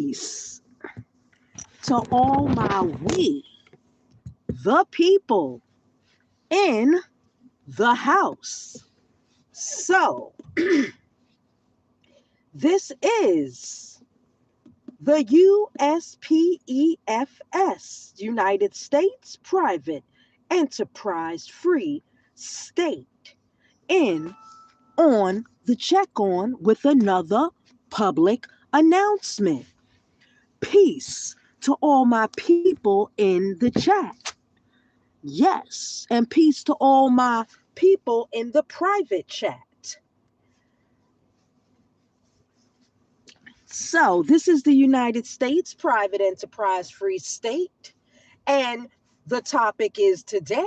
Peace to all my we, the people in the house. So, this is the USPEFS, United States Private Enterprise Free State, in on the check on with another public announcement. Peace to all my people in the chat. Yes, and peace to all my people in the private chat. So, this is the United States Private Enterprise Free State, and the topic is today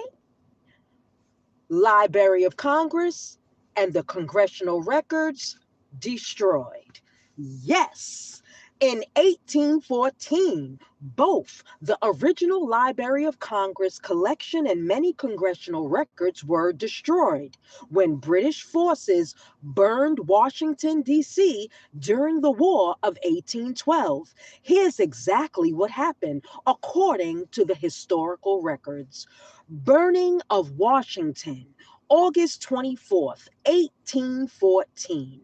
Library of Congress and the congressional records destroyed. Yes. In 1814, both the original Library of Congress collection and many congressional records were destroyed when British forces burned Washington, D.C. during the War of 1812. Here's exactly what happened according to the historical records. Burning of Washington, August 24th, 1814.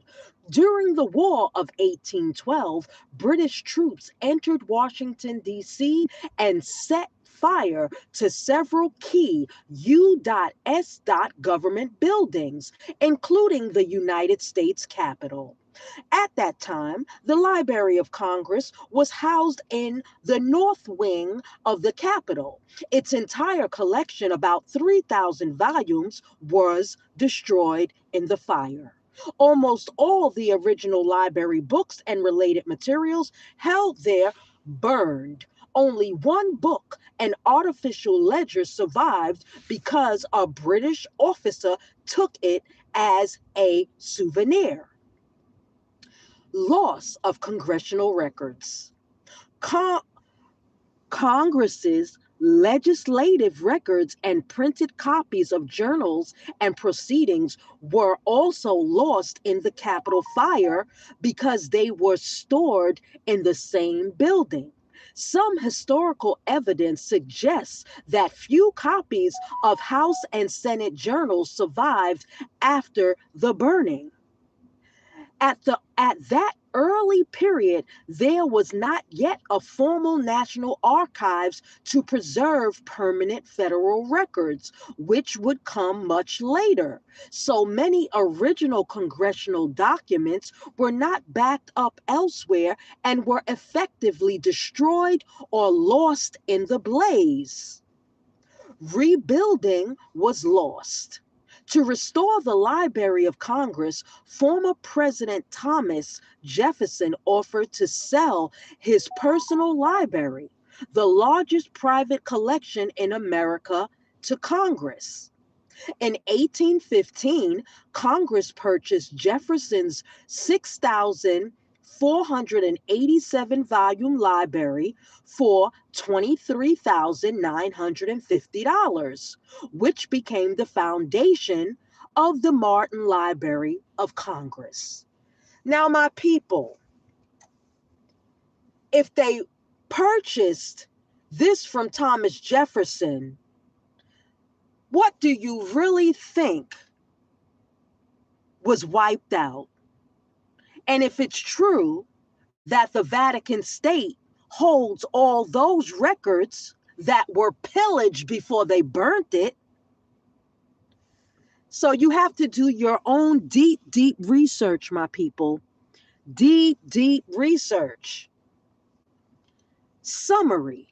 During the War of 1812, British troops entered Washington, D.C. and set fire to several key U.S. government buildings, including the United States Capitol. At that time, the Library of Congress was housed in the north wing of the Capitol. Its entire collection, about 3,000 volumes, was destroyed in the fire. Almost all the original library books and related materials held there burned. Only one book, an artificial ledger, survived because a British officer took it as a souvenir. Loss of congressional records. Congress's legislative records and printed copies of journals and proceedings were also lost in the Capitol fire because they were stored in the same building. Some historical evidence suggests that few copies of House and Senate journals survived after the burning. At that early period, there was not yet a formal national archives to preserve permanent federal records, which would come much later. So many original congressional documents were not backed up elsewhere and were effectively destroyed or lost in the blaze. Rebuilding was lost. To restore the Library of Congress, former President Thomas Jefferson offered to sell his personal library, the largest private collection in America, to Congress. In 1815, Congress purchased Jefferson's 6,487 volume library for $23,950, which became the foundation of the Martin Library of Congress. Now, my people, if they purchased this from Thomas Jefferson, what do you really think was wiped out? And if it's true that the Vatican State holds all those records that were pillaged before they burnt it, so you have to do your own deep, deep research, my people. Deep, deep research. Summary.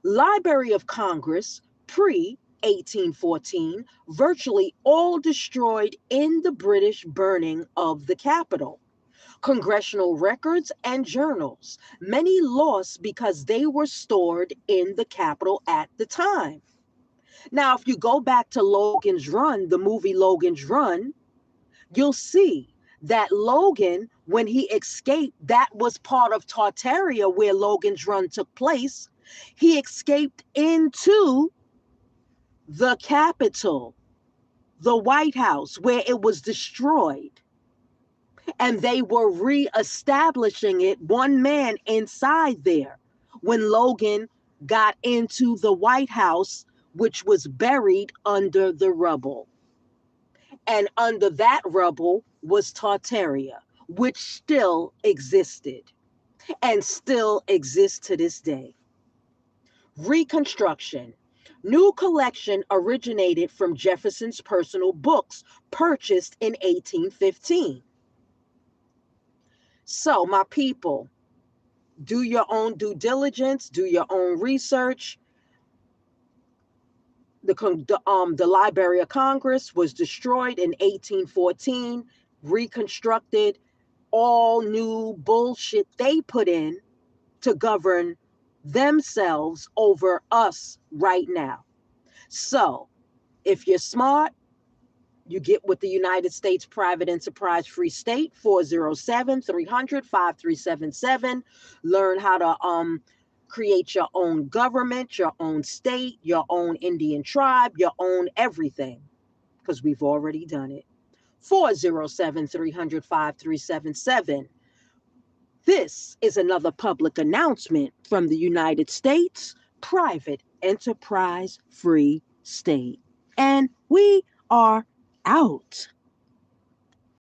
Library of Congress, pre-1814, virtually all destroyed in the British burning of the Capitol. Congressional records and journals, many lost because they were stored in the Capitol at the time. Now, if you go back to Logan's Run, the movie Logan's Run, you'll see that Logan, when he escaped, that was part of Tartaria where Logan's Run took place. He escaped into the Capitol, the White House, where it was destroyed. And they were reestablishing it, one man inside there, when Logan got into the White House, which was buried under the rubble. And under that rubble was Tartaria, which still existed and still exists to this day. Reconstruction. New collection originated from Jefferson's personal books purchased in 1815. So, my people, do your own due diligence, do your own research. The Library of Congress was destroyed in 1814, reconstructed, all new bullshit they put in to govern themselves over us right now. So, if you're smart, you get with the United States Private Enterprise Free State, 407-300-5377. Learn how to create your own government, your own state, your own Indian tribe, your own everything, because we've already done it. 407-300-5377. This is another public announcement from the United States Private Enterprise Free State. And we are out.